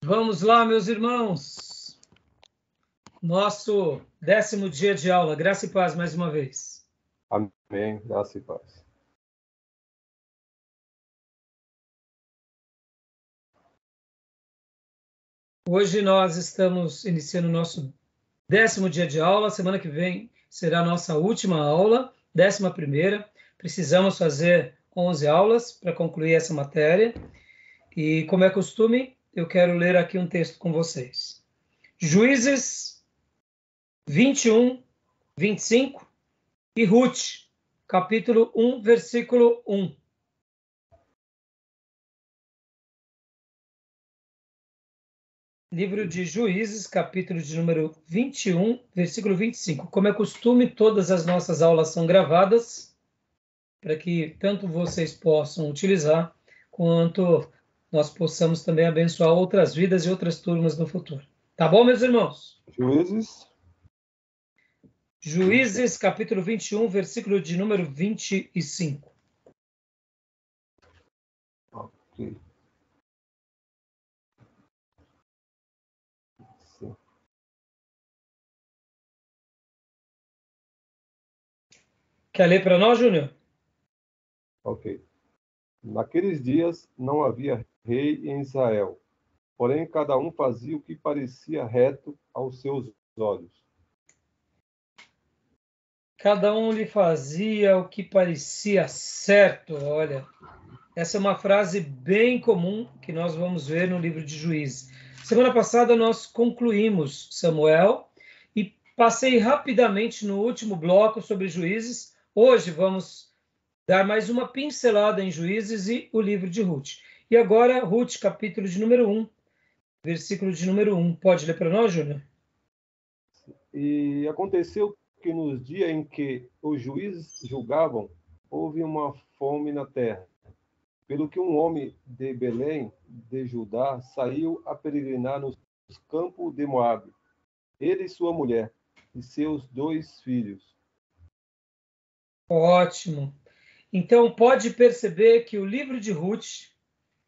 Vamos lá, meus irmãos. Nosso 10º dia de aula. Graça e paz mais uma vez. Amém. Graça e paz. Hoje nós estamos iniciando o nosso 10º dia de aula. Semana que vem será a nossa última aula, 11ª. Precisamos fazer 11 aulas para concluir essa matéria. E, como é costume, eu quero ler aqui um texto com vocês. Juízes 21, 25 e Ruth, capítulo 1, versículo 1. Livro de Juízes, capítulo de número 21, versículo 25. Como é costume, todas as nossas aulas são gravadas, para que tanto vocês possam utilizar, quanto nós possamos também abençoar outras vidas e outras turmas no futuro. Tá bom, meus irmãos? Juízes, capítulo 21, versículo de número 25. Ok. Sim. Quer ler para nós, Júnior? Ok. Naqueles dias não havia rei em Israel, porém cada um fazia o que parecia reto aos seus olhos. Cada um lhe fazia o que parecia certo. Olha, essa é uma frase bem comum que nós vamos ver no livro de Juízes. Semana passada nós concluímos Samuel e passei rapidamente no último bloco sobre Juízes. Hoje vamos dar mais uma pincelada em Juízes e o livro de Ruth. E agora, Ruth, capítulo de número 1, versículo de número 1. Pode ler para nós, Júnior? E aconteceu que nos dias em que os juízes julgavam, houve uma fome na terra. Pelo que um homem de Belém, de Judá, saiu a peregrinar nos campos de Moabe, ele e sua mulher, e seus 2 filhos. Ótimo. Então, pode perceber que o livro de Ruth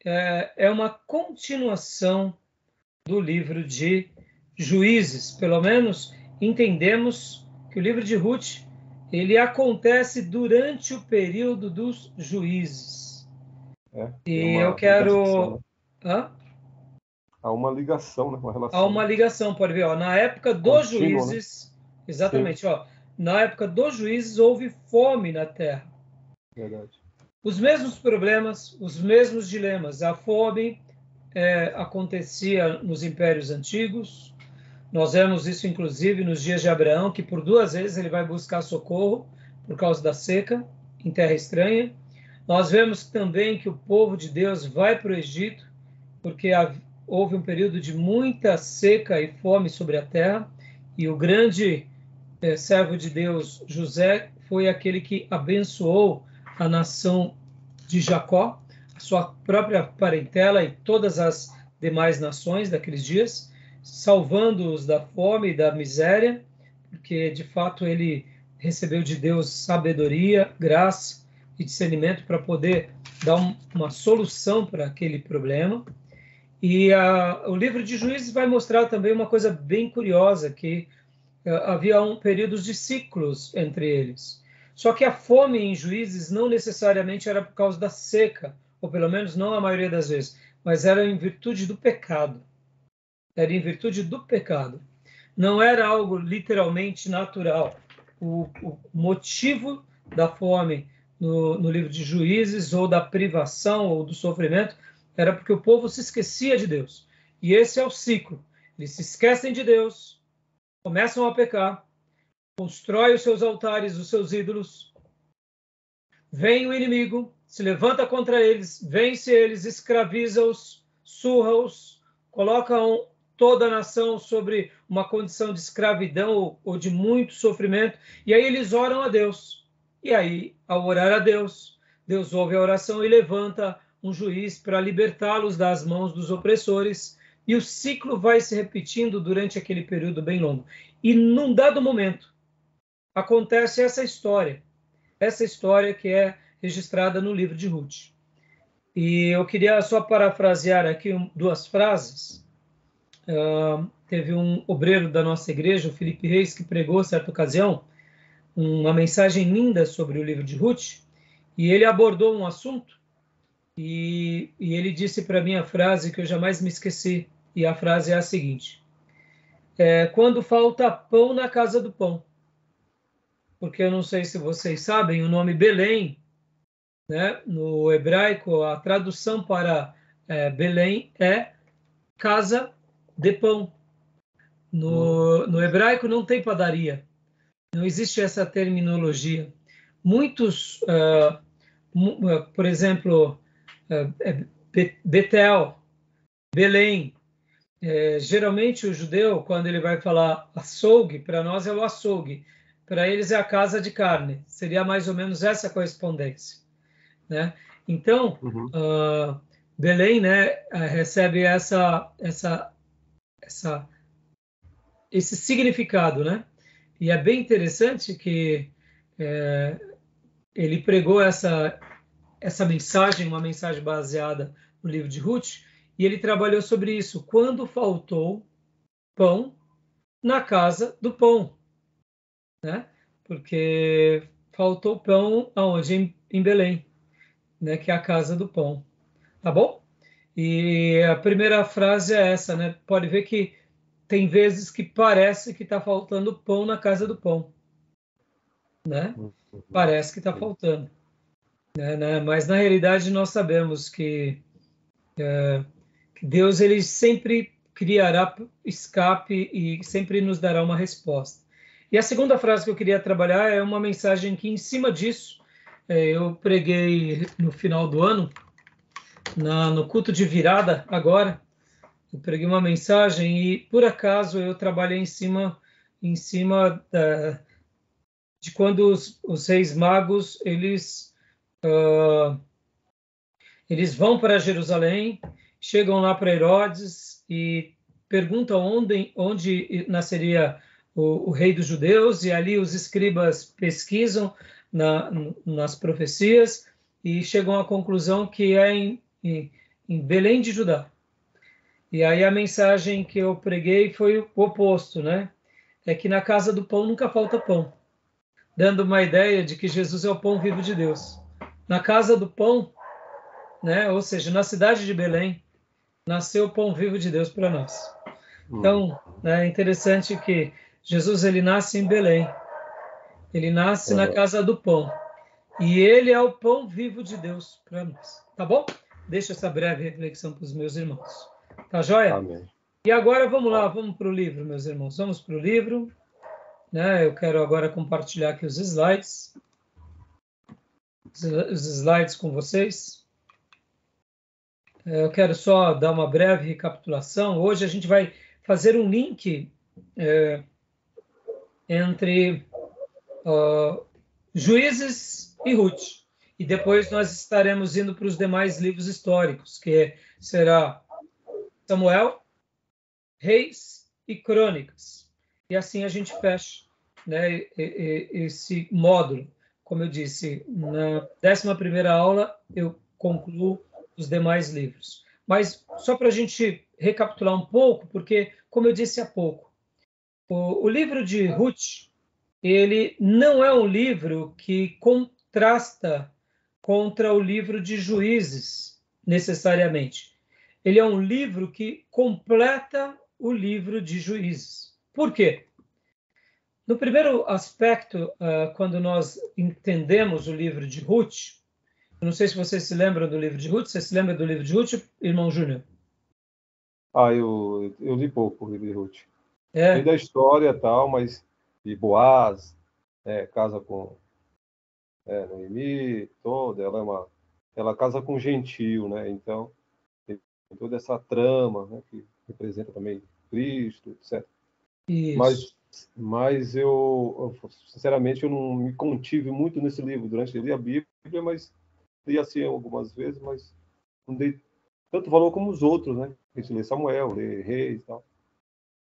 é uma continuação do livro de Juízes. Pelo menos entendemos que o livro de Ruth ele acontece durante o período dos juízes. E eu quero... Há uma ligação, né? Uma relação. Há uma ligação, pode ver. Ó, na época dos juízes... Né? Exatamente. Ó, na época dos juízes houve fome na terra. Verdade. Os mesmos problemas, os mesmos dilemas. A fome acontecia nos impérios antigos. Nós vemos isso, inclusive, nos dias de Abraão, que por 2 vezes ele vai buscar socorro por causa da seca em terra estranha. Nós vemos também que o povo de Deus vai para o Egito, porque houve um período de muita seca e fome sobre a terra, e o grande servo de Deus, José, foi aquele que abençoou a nação de Jacó, a sua própria parentela e todas as demais nações daqueles dias, salvando-os da fome e da miséria, porque de fato ele recebeu de Deus sabedoria, graça e discernimento para poder dar uma solução para aquele problema. E o livro de Juízes vai mostrar também uma coisa bem curiosa, que havia períodos de ciclos entre eles. Só que a fome em Juízes não necessariamente era por causa da seca, ou pelo menos não a maioria das vezes, mas era em virtude do pecado. Era em virtude do pecado. Não era algo literalmente natural. O motivo da fome no livro de Juízes, ou da privação, ou do sofrimento, era porque o povo se esquecia de Deus. E esse é o ciclo. Eles se esquecem de Deus, começam a pecar, constrói os seus altares, os seus ídolos, vem o inimigo, se levanta contra eles, vence eles, escraviza-os, surra-os, colocam toda a nação sobre uma condição de escravidão ou de muito sofrimento, e aí eles oram a Deus. E aí, ao orar a Deus, Deus ouve a oração e levanta um juiz para libertá-los das mãos dos opressores, e o ciclo vai se repetindo durante aquele período bem longo. E num dado momento, acontece essa história que é registrada no livro de Ruth. E eu queria só parafrasear aqui 2 frases teve um obreiro da nossa igreja, o Felipe Reis, que pregou, certa ocasião, uma mensagem linda sobre o livro de Ruth, e ele abordou um assunto, e ele disse para mim a frase que eu jamais me esqueci, e a frase é a seguinte: quando falta pão na casa do pão. Porque eu não sei se vocês sabem, o nome Belém, né, no hebraico, a tradução para Belém é casa de pão. No hebraico não tem padaria, não existe essa terminologia. Muitos, por exemplo, Betel, Belém, geralmente o judeu, quando ele vai falar açougue, para nós é o açougue, para eles é a casa de carne, seria mais ou menos essa correspondência, né? Então, Belém, né, recebe esse significado, né? E é bem interessante que ele pregou essa mensagem, uma mensagem baseada no livro de Ruth, e ele trabalhou sobre isso. Quando faltou pão na casa do pão, né? Porque faltou pão aonde? Em Belém, né? Que é a casa do pão. Tá bom? E a primeira frase é essa, né? Pode ver que tem vezes que parece que está faltando pão na casa do pão, né? Parece que está faltando, né? Mas na realidade nós sabemos que Deus ele sempre criará escape e sempre nos dará uma resposta. E a segunda frase que eu queria trabalhar é uma mensagem que, em cima disso, eu preguei no final do ano, no culto de virada agora. Eu preguei uma mensagem e, por acaso, eu trabalhei em cima de quando os reis magos eles vão para Jerusalém, chegam lá para Herodes e perguntam onde nasceria o rei dos judeus, e ali os escribas pesquisam nas profecias e chegam à conclusão que é em Belém de Judá. E aí a mensagem que eu preguei foi o oposto, né? É que na casa do pão nunca falta pão, dando uma ideia de que Jesus é o pão vivo de Deus. Na casa do pão, né? Ou seja, na cidade de Belém, nasceu o pão vivo de Deus para nós. Então, é interessante que Jesus ele nasce em Belém, ele nasce na casa do pão, e ele é o pão vivo de Deus para nós. Tá bom? Deixa essa breve reflexão para os meus irmãos. Tá joia? Amém. E agora vamos lá, vamos para o livro, meus irmãos. Vamos para o livro. Né? Eu quero agora compartilhar aqui os slides. Os slides com vocês. Eu quero só dar uma breve recapitulação. Hoje a gente vai fazer um link entre Juízes e Ruth. E depois nós estaremos indo para os demais livros históricos, que será Samuel, Reis e Crônicas. E assim a gente fecha, né, esse módulo. Como eu disse, na 11ª aula eu concluo os demais livros. Mas só para a gente recapitular um pouco, porque, como eu disse há pouco, o livro de Ruth, ele não é um livro que contrasta contra o livro de Juízes, necessariamente. Ele é um livro que completa o livro de Juízes. Por quê? No primeiro aspecto, quando nós entendemos o livro de Ruth, eu não sei se vocês se lembram do livro de Ruth. Você se lembra do livro de Ruth, irmão Júnior? Eu li pouco o livro de Ruth. Sei da história e tal, mas de Boaz, casa com Noemi, toda, ela casa com um gentio, né? Então, tem toda essa trama, né, que representa também Cristo, etc. Isso. Mas eu, sinceramente, eu não me contive muito nesse livro. Durante eu li a Bíblia, mas li assim algumas vezes, mas não dei tanto valor como os outros, né? A gente lê Samuel, lê Reis e tal.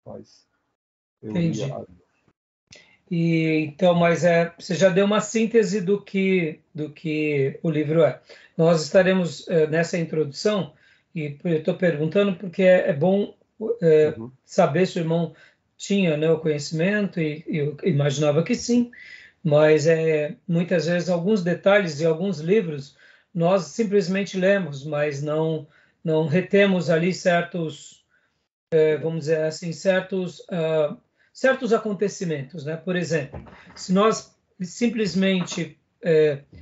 Mas eu Entendi. li Então, mas você já deu uma síntese do que o livro é. Nós estaremos nessa introdução, e eu estou perguntando porque é bom saber se o irmão tinha, né, o conhecimento, e eu imaginava que sim, mas muitas vezes alguns detalhes de alguns livros nós simplesmente lemos, mas não retemos ali certos, vamos dizer assim, certos acontecimentos, né? Por exemplo, se nós simplesmente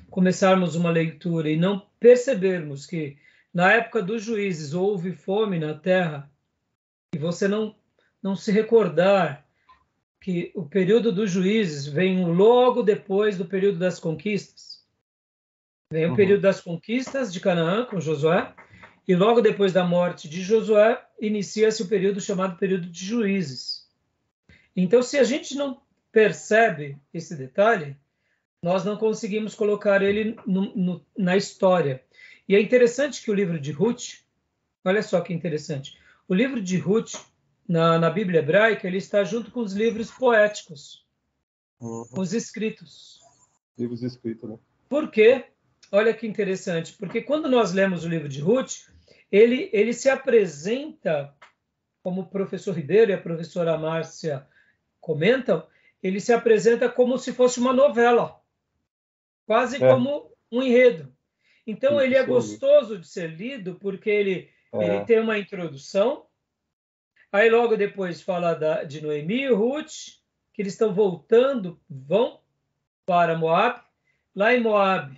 começarmos uma leitura e não percebermos que na época dos juízes houve fome na terra, e você não se recordar que o período dos juízes vem logo depois do período das conquistas. Vem o período das conquistas de Canaã com Josué, e logo depois da morte de Josué, inicia-se o período chamado período de juízes. Então, se a gente não percebe esse detalhe, nós não conseguimos colocar ele na história. E é interessante que o livro de Ruth, olha só que interessante, o livro de Ruth, na Bíblia hebraica, ele está junto com os livros poéticos, os escritos. Livros escritos, né? Por quê? Olha que interessante, porque quando nós lemos o livro de Ruth, ele se apresenta, como o professor Ribeiro e a professora Márcia comentam, ele se apresenta como se fosse uma novela, quase como um enredo. Então, ele é gostoso de ser lido, porque ele tem uma introdução, aí logo depois fala de Noemi e Ruth, que eles estão vão para Moab. Lá em Moab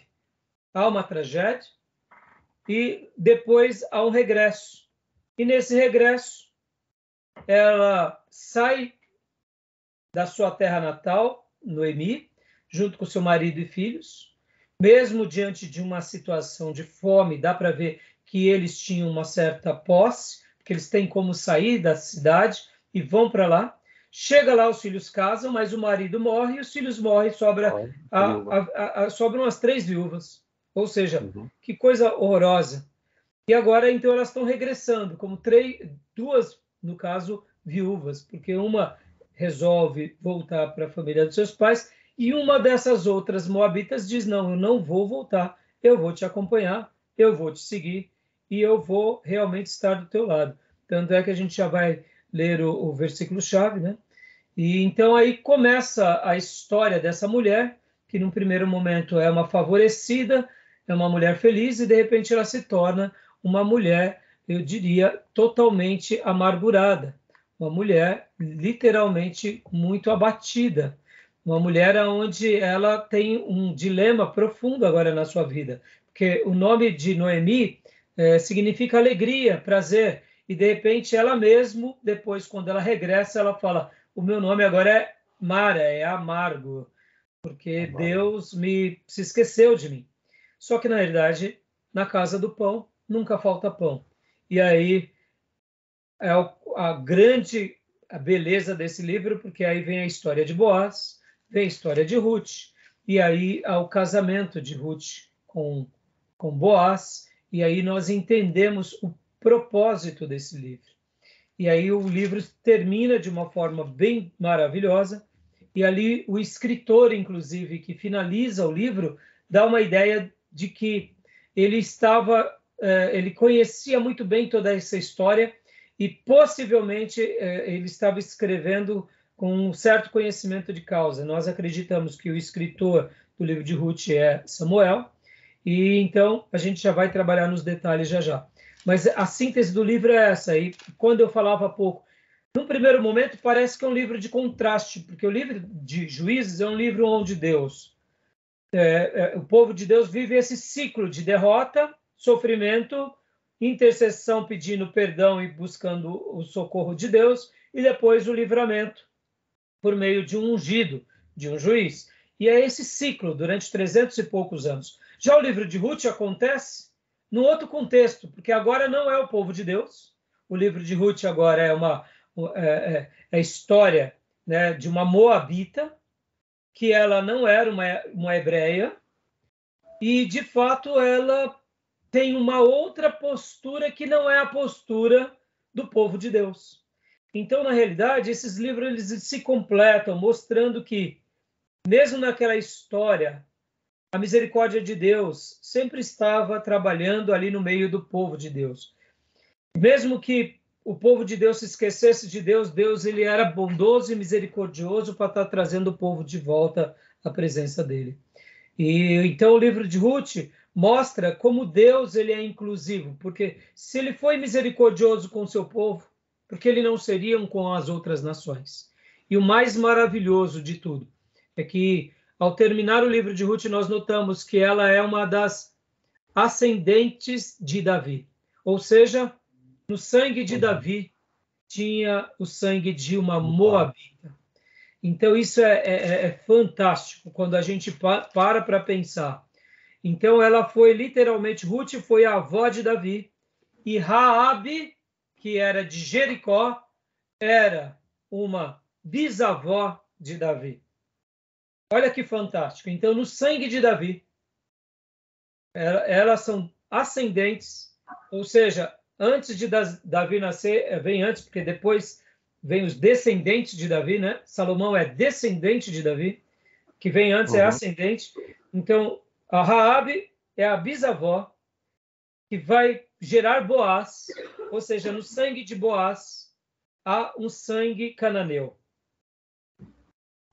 há uma tragédia, e depois há um regresso. E nesse regresso, ela sai da sua terra natal, Noemi, junto com seu marido e filhos. Mesmo diante de uma situação de fome, dá para ver que eles tinham uma certa posse, porque eles têm como sair da cidade e vão para lá. Chega lá, os filhos casam, mas o marido morre, e os filhos morrem, sobram as 3 viúvas. Ou seja, que coisa horrorosa. E agora, então, elas estão regressando, como 2, no caso, viúvas, porque uma resolve voltar para a família dos seus pais, e uma dessas outras moabitas diz, não, eu não vou voltar, eu vou te acompanhar, eu vou te seguir, e eu vou realmente estar do teu lado. Tanto é que a gente já vai ler o versículo-chave, né? E então aí começa a história dessa mulher, que num primeiro momento é uma favorecida, é uma mulher feliz, e de repente ela se torna uma mulher, eu diria, totalmente amargurada, uma mulher literalmente muito abatida, uma mulher onde ela tem um dilema profundo agora na sua vida, porque o nome de Noemi significa alegria, prazer, e de repente ela mesmo, depois quando ela regressa, ela fala, o meu nome agora é Mara, é amargo, porque Deus se esqueceu de mim. Só que, na realidade, na casa do pão, nunca falta pão. E aí é a grande beleza desse livro, porque aí vem a história de Boaz, vem a história de Ruth, e aí há o casamento de Ruth com Boaz, e aí nós entendemos o propósito desse livro. E aí o livro termina de uma forma bem maravilhosa, e ali o escritor, inclusive, que finaliza o livro, dá uma ideia de que ele conhecia muito bem toda essa história, e possivelmente ele estava escrevendo com um certo conhecimento de causa. Nós acreditamos que o escritor do livro de Ruth é Samuel, e então a gente já vai trabalhar nos detalhes já. Mas a síntese do livro é essa. E quando eu falava há pouco, num primeiro momento parece que é um livro de contraste, porque o livro de Juízes é um livro onde o povo de Deus vive esse ciclo de derrota, sofrimento, intercessão pedindo perdão e buscando o socorro de Deus, e depois o livramento por meio de um ungido, de um juiz. E é esse ciclo durante 300 e poucos anos. Já o livro de Ruth acontece num outro contexto, porque agora não é o povo de Deus. O livro de Ruth agora é a história, né, de uma moabita, que ela não era uma hebreia, e de fato ela tem uma outra postura que não é a postura do povo de Deus. Então, na realidade, esses livros eles se completam, mostrando que, mesmo naquela história, a misericórdia de Deus sempre estava trabalhando ali no meio do povo de Deus. Mesmo que o povo de Deus se esquecesse de Deus, Deus ele era bondoso e misericordioso para estar trazendo o povo de volta à presença dele. E então o livro de Ruth mostra como Deus ele é inclusivo, porque se ele foi misericordioso com o seu povo, porque ele não seria com as outras nações. E o mais maravilhoso de tudo é que, ao terminar o livro de Ruth, nós notamos que ela é uma das ascendentes de Davi. Ou seja, no sangue de Davi tinha o sangue de uma moabita. Então, isso é fantástico quando a gente para pensar. Então, ela foi literalmente, Ruth foi a avó de Davi, e Raabe, que era de Jericó, era uma bisavó de Davi. Olha que fantástico. Então, no sangue de Davi, elas são ascendentes, ou seja, antes de Davi nascer, vem antes, porque depois vem os descendentes de Davi, né? Salomão é descendente de Davi, que vem antes é ascendente. Então, a Raabe é a bisavó que vai gerar Boaz, ou seja, no sangue de Boaz há um sangue cananeu.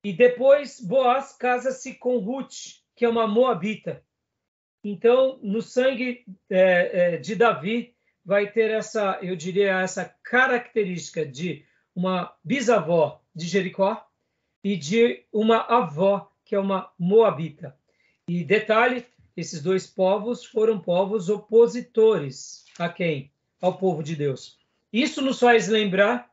E depois Boaz casa-se com Ruth, que é uma moabita. Então, no sangue de Davi vai ter essa, eu diria, essa característica de uma bisavó de Jericó e de uma avó, que é uma moabita. E detalhe, esses dois povos foram povos opositores a quem? Ao povo de Deus. Isso nos faz lembrar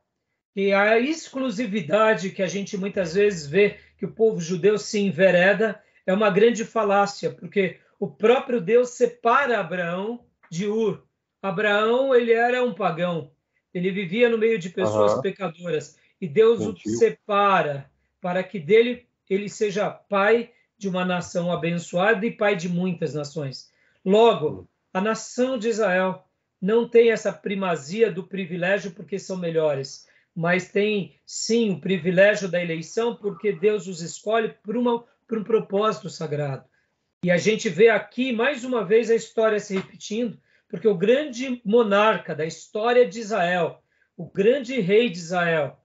que a exclusividade que a gente muitas vezes vê que o povo judeu se envereda é uma grande falácia, porque o próprio Deus separa Abraão de Ur. Abraão, ele era um pagão, ele vivia no meio de pessoas pecadoras, e Deus o separa para que dele ele seja pai de uma nação abençoada e pai de muitas nações. Logo, a nação de Israel não tem essa primazia do privilégio porque são melhores, mas tem, sim, o privilégio da eleição porque Deus os escolhe por um propósito sagrado. E a gente vê aqui, mais uma vez, a história se repetindo, porque o grande monarca da história de Israel, o grande rei de Israel,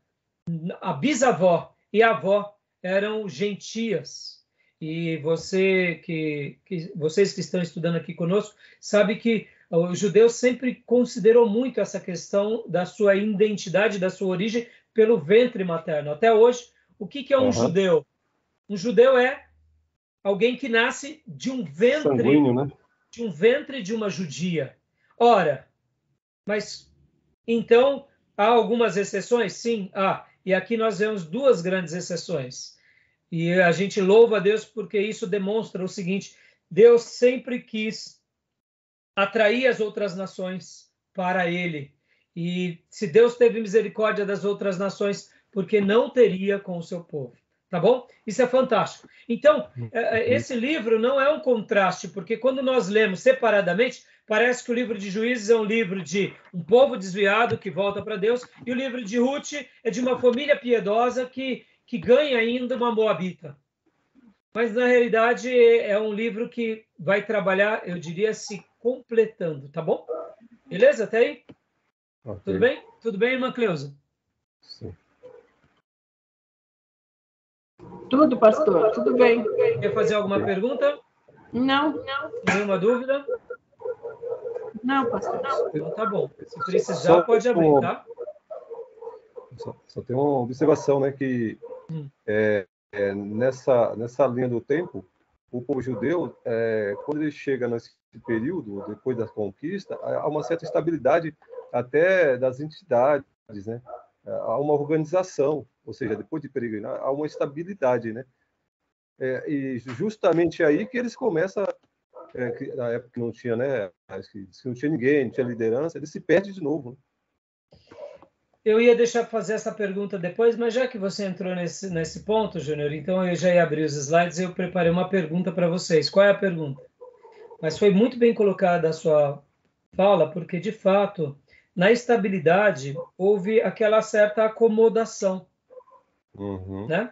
a bisavó e a avó eram gentias. E vocês que estão estudando aqui conosco, sabem que o judeu sempre considerou muito essa questão da sua identidade, da sua origem, pelo ventre materno. Até hoje, o que é um judeu? Um judeu é alguém que nasce de um ventre sanguíneo, né? De um ventre de uma judia. Ora, mas então há algumas exceções? Sim, há. E aqui nós vemos duas grandes exceções. E a gente louva a Deus porque isso demonstra o seguinte: Deus sempre quis atrair as outras nações para ele. E se Deus teve misericórdia das outras nações, porque não teria com o seu povo. Tá bom? Isso é fantástico. Então, esse livro não é um contraste, porque quando nós lemos separadamente, parece que o livro de Juízes é um livro de um povo desviado que volta para Deus, e o livro de Ruth é de uma família piedosa que ganha ainda uma moabita. Mas, na realidade, é um livro que vai trabalhar, eu diria, se completando, tá bom? Beleza? Até aí? Okay. Tudo bem? Tudo bem, irmã Cleusa? Sim. Tudo, pastor, tudo bem. Quer fazer alguma pergunta? Não. Nenhuma dúvida? Não, pastor. Então tá bom. Se precisar, pode abrir, tá? Só tem uma observação, né, que nessa linha do tempo, o povo judeu, quando ele chega nesse período, depois da conquista, há uma certa estabilidade até das entidades, né? Há uma organização, ou seja, depois de peregrinar, há uma estabilidade, né? E justamente aí que eles começam, na época que não tinha, né? Que não tinha ninguém, não tinha liderança, eles se perdem de novo, né? Eu ia deixar fazer essa pergunta depois, mas já que você entrou nesse ponto, Júnior, então eu já ia abrir os slides e eu preparei uma pergunta para vocês. Qual é a pergunta? Mas foi muito bem colocada a sua fala, porque, de fato, na estabilidade, houve aquela certa acomodação. Né?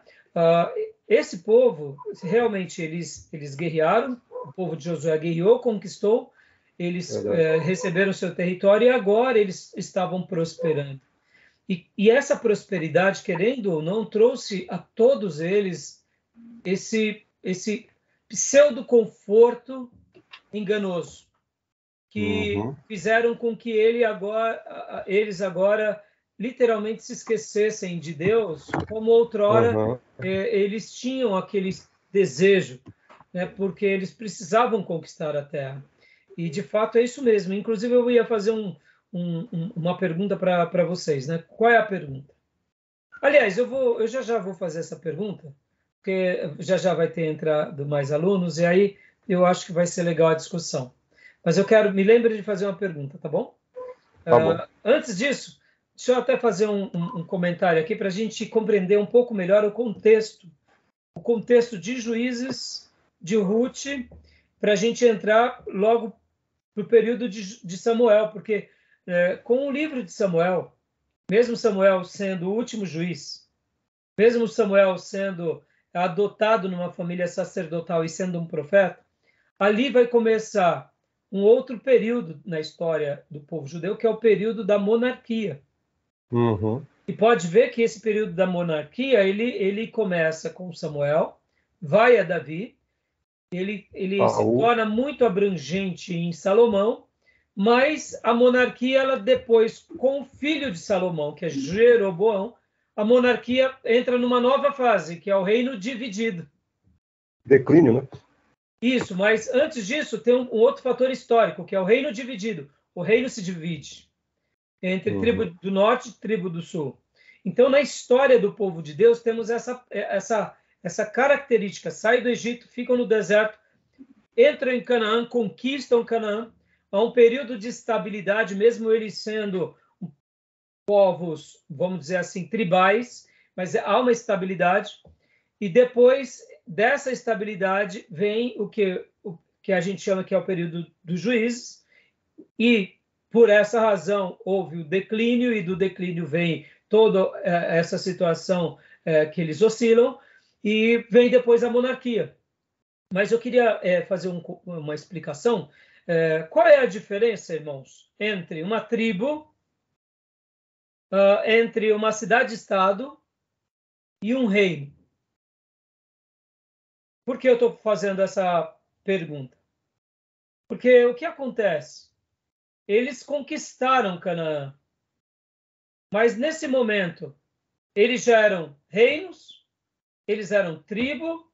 Esse povo, realmente, eles guerrearam, o povo de Josué guerreou, conquistou, eles Verdade. receberam seu território e agora eles estavam prosperando. E essa prosperidade, querendo ou não, trouxe a todos eles esse pseudo-conforto enganoso, que Uhum. fizeram com que eles agora literalmente se esquecessem de Deus, como outrora Uhum. eles tinham aquele desejo, né, porque eles precisavam conquistar a terra. E, de fato, é isso mesmo. Inclusive, eu ia fazer uma pergunta para vocês, né? Qual é a pergunta? Aliás, eu já vou fazer essa pergunta, porque já vai ter entrado mais alunos, e aí eu acho que vai ser legal a discussão. Mas me lembre de fazer uma pergunta, tá bom? Tá bom. Antes disso, deixa eu até fazer um comentário aqui para a gente compreender um pouco melhor o contexto de Juízes, de Ruth, para a gente entrar logo para o período de Samuel, porque com o livro de Samuel, mesmo Samuel sendo o último juiz, mesmo Samuel sendo adotado numa família sacerdotal e sendo um profeta, ali vai começar um outro período na história do povo judeu, que é o período da monarquia. Uhum. E pode ver que esse período da monarquia, ele começa com Samuel, vai a Davi, ele se Saul. torna muito abrangente em Salomão, mas a monarquia, ela depois, com o filho de Salomão, que é Jeroboão, a monarquia entra numa nova fase, que é o reino dividido. Declínio, né? Isso, mas antes disso tem um outro fator histórico, que é o reino dividido. O reino se divide entre tribo Uhum. do norte e tribo do sul. Então, na história do povo de Deus, temos essa característica. Saem do Egito, ficam no deserto, entram em Canaã, conquistam Canaã. Há um período de estabilidade, mesmo eles sendo povos, vamos dizer assim, tribais, mas há uma estabilidade. E depois dessa estabilidade vem o que a gente chama que é o período dos juízes, e por essa razão houve o declínio, e do declínio vem toda essa situação que eles oscilam, e vem depois a monarquia. Mas eu queria fazer uma explicação. Qual é a diferença, irmãos, entre uma tribo, entre uma cidade-estado e um reino? Por que eu estou fazendo essa pergunta? Porque o que acontece? Eles conquistaram Canaã, mas nesse momento eles já eram reinos, eles eram tribo,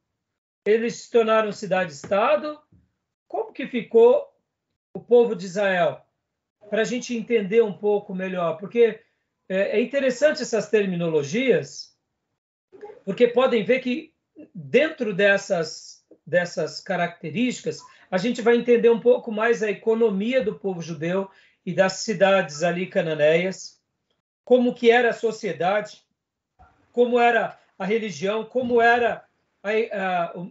eles se tornaram cidade-estado. Como que ficou o povo de Israel? Para a gente entender um pouco melhor, porque é interessante essas terminologias, porque podem ver que dentro dessas características, a gente vai entender um pouco mais a economia do povo judeu e das cidades ali cananeias, como que era a sociedade, como era a religião, como era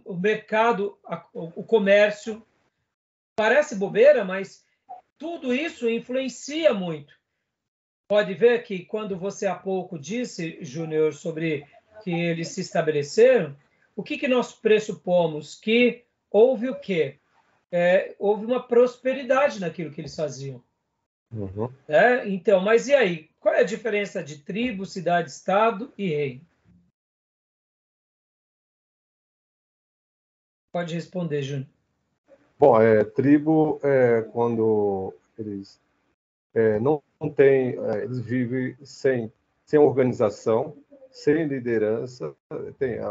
o mercado, o comércio. Parece bobeira, mas tudo isso influencia muito. Pode ver que quando você há pouco disse, Júnior, sobre que eles se estabeleceram, o que nós pressupomos? Que houve o quê? Houve uma prosperidade naquilo que eles faziam. Uhum. Então, mas e aí? Qual é a diferença de tribo, cidade, estado e reino? Pode responder, Júnior. Bom, tribo é quando eles não têm, eles vivem sem organização, sem liderança.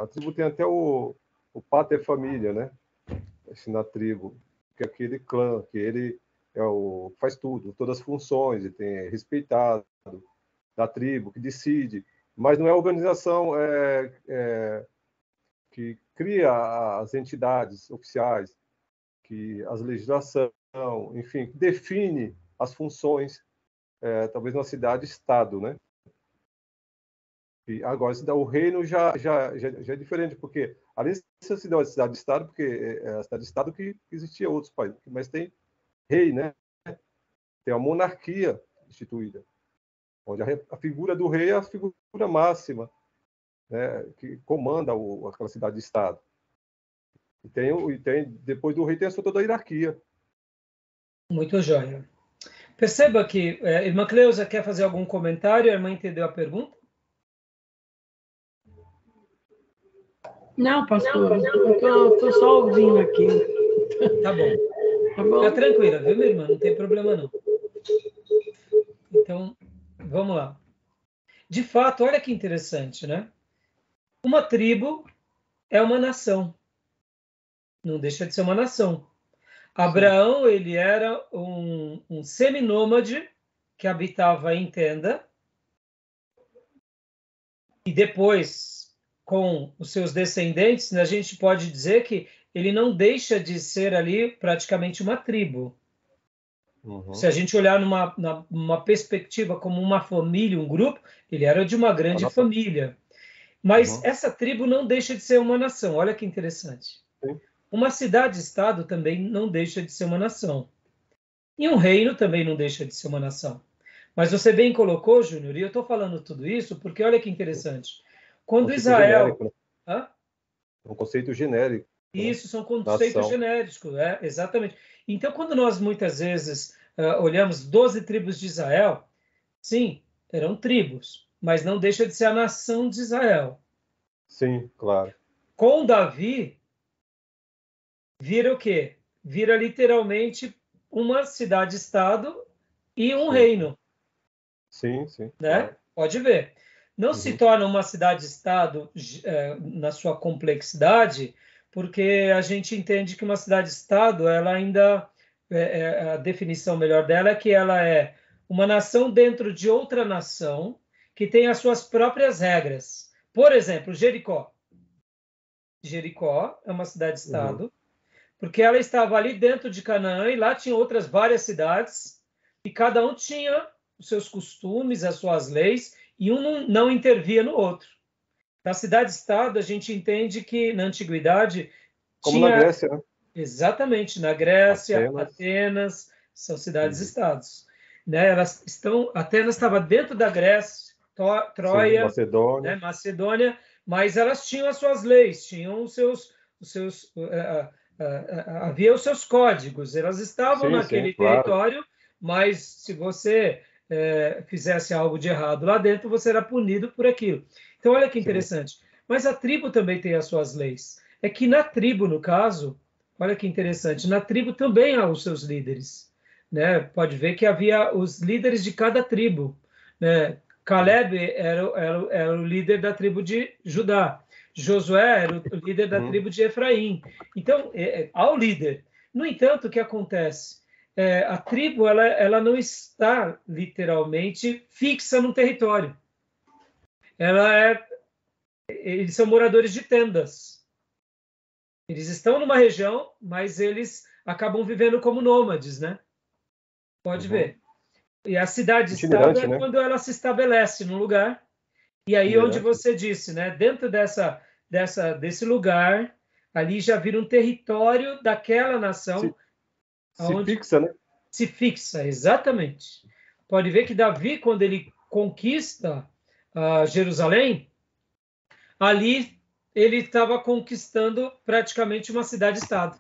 A tribo tem até o pater família, né? Assim, na tribo, que é aquele clã, que ele faz tudo, todas as funções, e é respeitado da tribo, que decide, mas não é a organização que cria as entidades oficiais, que as legislação, enfim, que define as funções, talvez na cidade-estado, né? E agora, o reino já é diferente, porque além de ser cidade-estado, porque é a cidade-estado que existia em outros países, mas tem rei, né? Tem a monarquia instituída, onde a figura do rei é a figura máxima, né? Que comanda aquela cidade-estado. E tem, depois do rei tem toda a hierarquia. Muito jóia. Perceba que a irmã Cleusa quer fazer algum comentário, a irmã entendeu a pergunta? Não, pastor, eu estou só ouvindo aqui. Tá bom. Tá bom? Fica tranquila, viu, minha irmã? Não tem problema, não. Então, vamos lá. De fato, olha que interessante, né? Uma tribo é uma nação. Não deixa de ser uma nação. Abraão, ele era um seminômade que habitava em tenda e depois, com os seus descendentes, né, a gente pode dizer que ele não deixa de ser ali praticamente uma tribo. Uhum. Se a gente olhar numa perspectiva como uma família, um grupo, ele era de uma grande família. Mas essa tribo não deixa de ser uma nação. Olha que interessante. Sim. Uma cidade-estado também não deixa de ser uma nação. E um reino também não deixa de ser uma nação. Mas você bem colocou, Júnior, e eu estou falando tudo isso porque olha que interessante. Quando Conceito Israel... genérico, né? Hã? Um conceito genérico. Isso, são conceitos Nação. genéricos, exatamente. Então, quando nós muitas vezes olhamos 12 tribos de Israel, sim, eram tribos, mas não deixa de ser a nação de Israel. Sim, claro. Com Davi, vira o quê? Vira literalmente uma cidade-estado e um reino. Sim, sim. Né? Claro. Pode ver. Não se torna uma cidade-estado na sua complexidade, porque a gente entende que uma cidade-estado, ela ainda, a definição melhor dela é que ela é uma nação dentro de outra nação que tem as suas próprias regras. Por exemplo, Jericó. Jericó é uma cidade-estado, porque ela estava ali dentro de Canaã e lá tinha outras várias cidades e cada um tinha os seus costumes, as suas leis, e um não intervia no outro. Na cidade-estado, a gente entende que, na antiguidade, Como tinha... na Grécia, né? Exatamente, na Grécia, Atenas são cidades-estados. Né? Atenas estava dentro da Grécia, Troia, sim, Macedônia. né? Macedônia, mas elas tinham as suas leis, tinham havia os seus códigos, elas estavam naquele território, claro. Mas se você fizesse algo de errado lá dentro, você era punido por aquilo. Então, olha que interessante. Sim. Mas a tribo também tem as suas leis. É que na tribo, no caso, olha que interessante, na tribo também há os seus líderes. Né? Pode ver que havia os líderes de cada tribo. Né? Caleb era o líder da tribo de Judá. Josué era o líder da tribo de Efraim. Então, há o líder. No entanto, o que acontece? A tribo ela não está literalmente fixa no território. Eles são moradores de tendas. Eles estão numa região, mas eles acabam vivendo como nômades, né? Pode ver. E a cidade-estado é, né? Quando ela se estabelece num lugar. E aí onde você disse, né? Dentro desse lugar, ali já vira um território daquela nação. Se fixa, né? Se fixa, exatamente. Pode ver que Davi, quando ele conquista Jerusalém, ali ele estava conquistando praticamente uma cidade-estado.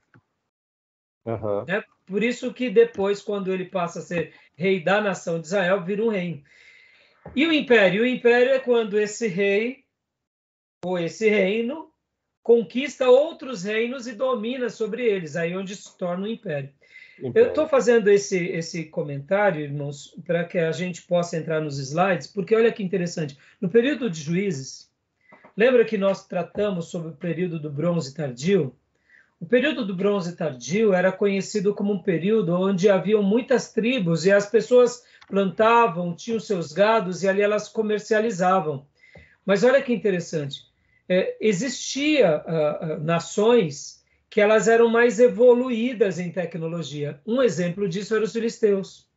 Né? Por isso que depois, quando ele passa a ser rei da nação de Israel, vira um reino. E o império? O império é quando esse rei ou esse reino conquista outros reinos e domina sobre eles, aí onde se torna um império. Eu estou fazendo esse comentário, irmãos, para que a gente possa entrar nos slides, porque olha que interessante. No período de Juízes, lembra que nós tratamos sobre o período do Bronze Tardio? O período do Bronze Tardio era conhecido como um período onde haviam muitas tribos e as pessoas plantavam, tinham seus gados e ali elas comercializavam. Mas olha que interessante, existia nações que elas eram mais evoluídas em tecnologia. Um exemplo disso eram os filisteus.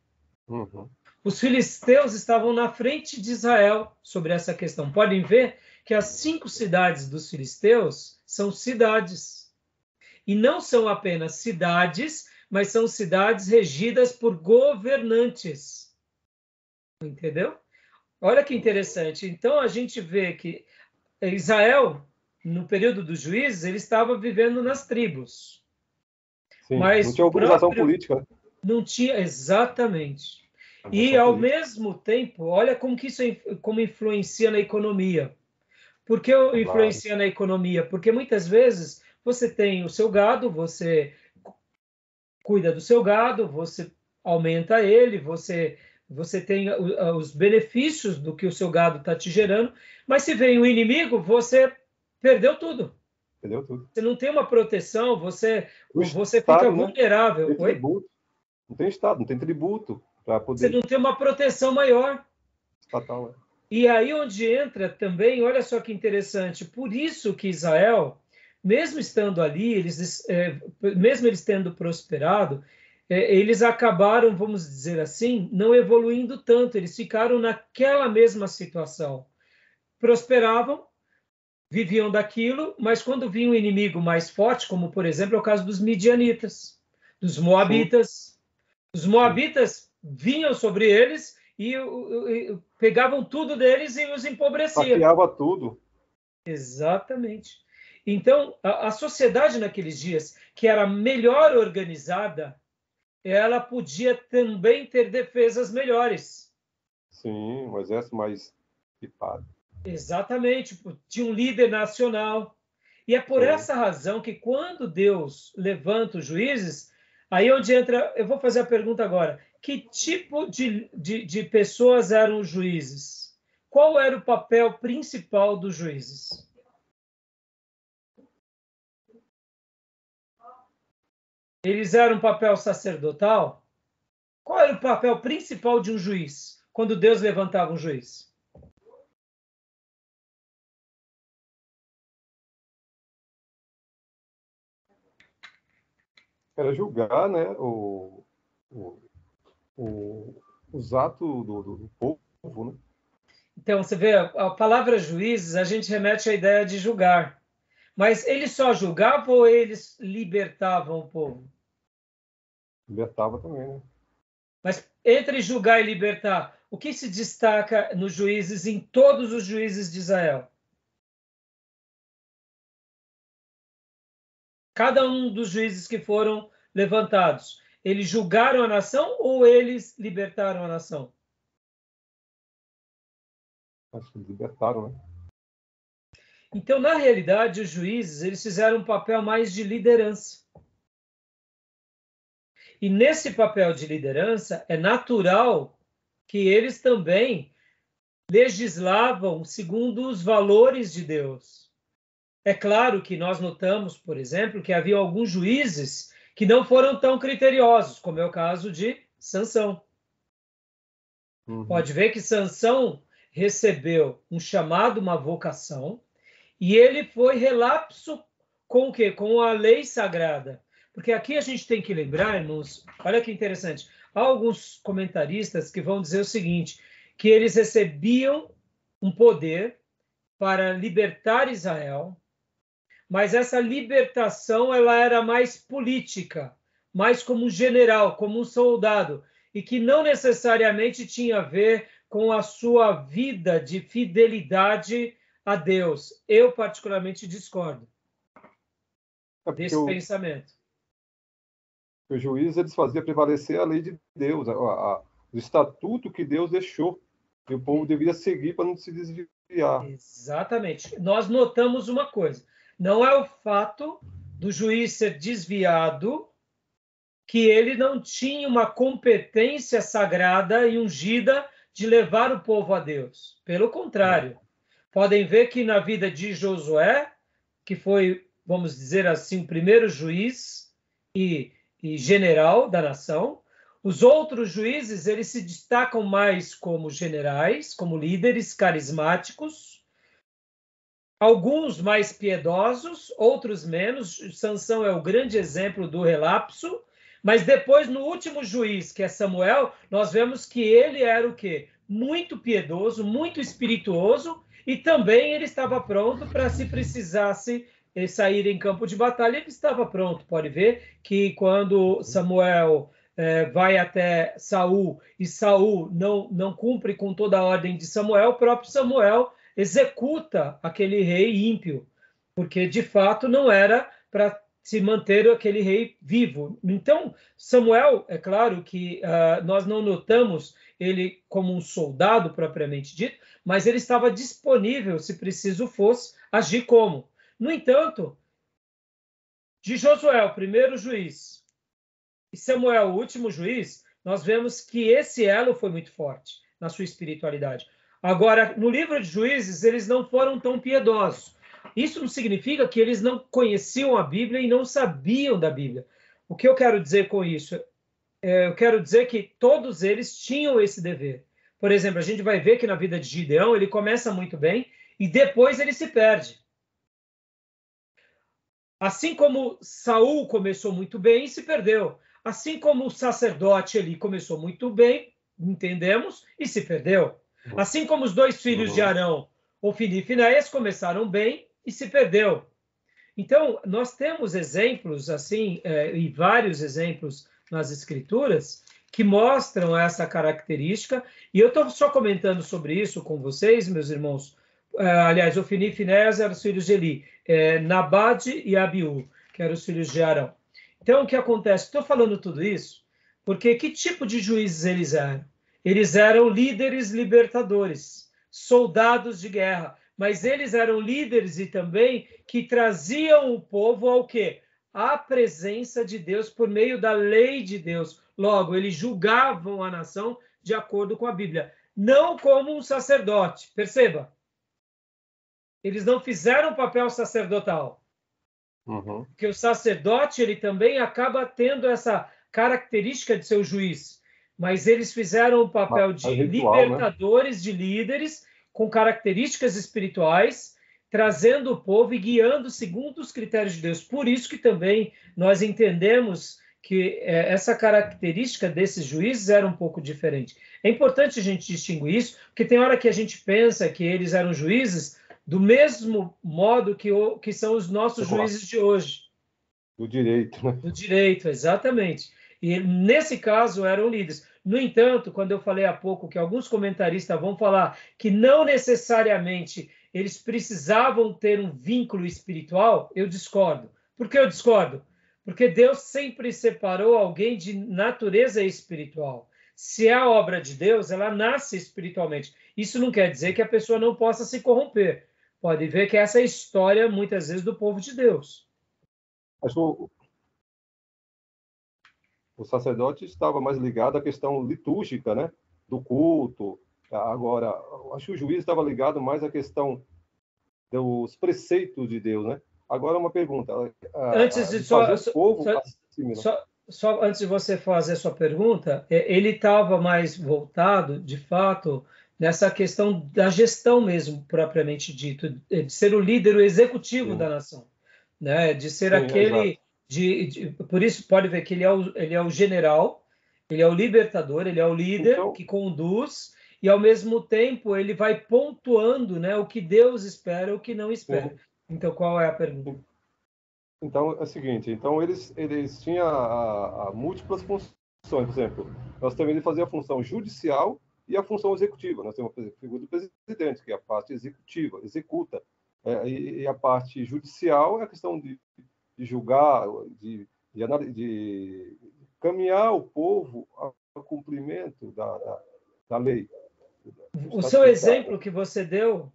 Os filisteus estavam na frente de Israel sobre essa questão. Podem ver que as 5 cidades dos filisteus são cidades. E não são apenas cidades, mas são cidades regidas por governantes. Entendeu? Olha que interessante. Então, a gente vê que Israel, no período dos juízes, ele estava vivendo nas tribos. Sim, mas não tinha organização política. Não tinha, exatamente. E, ao mesmo tempo, olha como que isso como influencia na economia. Por que Claro, influencia na economia? Porque muitas vezes você tem o seu gado, você cuida do seu gado, você aumenta ele, você tem os benefícios do que o seu gado está te gerando, mas se vem um inimigo, você perdeu tudo. entendeu tudo. Você não tem uma proteção, O você fica Estado, né? vulnerável. Tem Oi? tributo. Não tem Estado, não tem tributo para Você poder não tem uma proteção maior. estatal. Né? E aí onde entra também, olha só que interessante, por isso que Israel, mesmo estando ali, mesmo eles tendo prosperado, eles acabaram, vamos dizer assim, não evoluindo tanto, eles ficaram naquela mesma situação. Prosperavam, viviam daquilo, mas quando vinha um inimigo mais forte, como por exemplo é o caso dos midianitas, dos Sim, moabitas, os sim. moabitas vinham sobre eles e pegavam tudo deles e os empobreciam. Saqueava tudo. Exatamente. Então, a sociedade naqueles dias, que era melhor organizada, ela podia também ter defesas melhores. Sim, um exército mais equipado. Exatamente. Tinha um líder nacional. E é por Sim. essa razão que quando Deus levanta os juízes, aí onde entra, eu vou fazer a pergunta agora, que tipo de pessoas eram os juízes? Qual era o papel principal dos juízes? Eles eram um papel sacerdotal? Qual era o papel principal de um juiz, quando Deus levantava um juiz? Era julgar, né, o, os atos do povo, né? Então, você vê, a palavra juízes, a gente remete à ideia de julgar. Mas eles só julgavam ou eles libertavam o povo? Libertava também, né? Mas entre julgar e libertar, o que se destaca nos juízes, em todos os juízes de Israel? Cada um dos juízes que foram levantados, eles julgaram a nação ou eles libertaram a nação? Acho que libertaram, né? Então, na realidade, os juízes eles fizeram um papel mais de liderança. E nesse papel de liderança, é natural que eles também legislavam segundo os valores de Deus. É claro que nós notamos, por exemplo, que havia alguns juízes que não foram tão criteriosos, como é o caso de Sansão. Uhum. Pode ver que Sansão recebeu um chamado, uma vocação, e ele foi relapso com o quê? Com a lei sagrada. Porque aqui a gente tem que lembrar, irmãos, olha que interessante, há alguns comentaristas que vão dizer o seguinte, que eles recebiam um poder para libertar Israel, mas essa libertação ela era mais política, mais como um general, como um soldado, e que não necessariamente tinha a ver com a sua vida de fidelidade a Deus. Eu particularmente discordo É porque desse pensamento. o juiz eles fazia prevalecer a lei de Deus, o estatuto que Deus deixou, e o povo deveria seguir para não se desviar. Exatamente. Nós notamos uma coisa: não é o fato do juiz ser desviado que ele não tinha uma competência sagrada e ungida de levar o povo a Deus. Pelo contrário, podem ver que na vida de Josué, que foi, vamos dizer assim, o primeiro juiz e general da nação, os outros juízes eles se destacam mais como generais, como líderes carismáticos, alguns mais piedosos, outros menos. Sansão é o grande exemplo do relapso, mas depois, no último juiz, que é Samuel, nós vemos que ele era o quê? Muito piedoso, muito espirituoso, e também ele estava pronto para, se precisasse sair em campo de batalha, ele estava pronto. Pode ver que quando Samuel vai até Saul e Saul não cumpre com toda a ordem de Samuel, o próprio Samuel executa aquele rei ímpio, porque de fato não era para se manter aquele rei vivo. Então, Samuel, é claro que nós não notamos ele como um soldado propriamente dito, mas ele estava disponível, se preciso fosse, agir como. No entanto, de Josué, o primeiro juiz, e Samuel, o último juiz, nós vemos que esse elo foi muito forte na sua espiritualidade. Agora, no livro de Juízes, eles não foram tão piedosos. Isso não significa que eles não conheciam a Bíblia e não sabiam da Bíblia. O que eu quero dizer com isso? Eu quero dizer que todos eles tinham esse dever. Por exemplo, a gente vai ver que na vida de Gideão, ele começa muito bem e depois ele se perde. Assim como Saul começou muito bem e se perdeu. Assim como o sacerdote ali começou muito bem, entendemos, e se perdeu. Assim como os dois filhos de Arão, Ofni e Finéias, começaram bem e se perdeu. Então, nós temos exemplos, assim, e vários exemplos nas Escrituras, que mostram essa característica, e eu estou só comentando sobre isso com vocês, meus irmãos. Aliás, Ofni e Finéias eram os filhos de Eli, Nabade e Abiú, que eram os filhos de Arão. Então, o que acontece? Estou falando tudo isso porque que tipo de juízes eles eram? Eles eram líderes libertadores, soldados de guerra, mas eles eram líderes e também que traziam o povo ao quê? À presença de Deus por meio da lei de Deus. Logo, eles julgavam a nação de acordo com a Bíblia, não como um sacerdote. Perceba, eles não fizeram papel sacerdotal. Porque o sacerdote, ele também acaba tendo essa característica de ser o juiz. Mas eles fizeram o papel de ritual, libertadores, né? De líderes, com características espirituais, trazendo o povo e guiando segundo os critérios de Deus. Por isso que também nós entendemos que essa característica desses juízes era um pouco diferente. É importante a gente distinguir isso, porque tem hora que a gente pensa que eles eram juízes do mesmo modo que são os nossos juízes de hoje. Do direito, né? Do direito, exatamente. E nesse caso eram líderes. No entanto, quando eu falei há pouco que alguns comentaristas vão falar que não necessariamente eles precisavam ter um vínculo espiritual, eu discordo. Por que eu discordo? Porque Deus sempre separou alguém de natureza espiritual. Se é a obra de Deus, ela nasce espiritualmente. Isso não quer dizer que a pessoa não possa se corromper. Pode ver que essa é a história, muitas vezes, do povo de Deus. Mas o sacerdote estava mais ligado à questão litúrgica, né? Do culto. Agora, acho que o juiz estava ligado mais à questão dos preceitos de Deus, né? Agora, uma pergunta. Antes de só antes de você fazer a sua pergunta, ele estava mais voltado, de fato, nessa questão da gestão mesmo, propriamente dito, de ser o líder, o executivo da nação, né? De ser aquele... por isso, pode ver que ele é o general, ele é o libertador, ele é o líder que conduz, e, ao mesmo tempo, ele vai pontuando, né, o que Deus espera e o que não espera. Então, qual é a pergunta? Então, é o seguinte, então eles tinham múltiplas funções. Por exemplo, nós também ele fazia a função judicial e a função executiva. Nós temos a figura do presidente, que é a parte executiva, executa. E a parte judicial é a questão de julgar, de caminhar o povo ao cumprimento da lei. O seu exemplo que você deu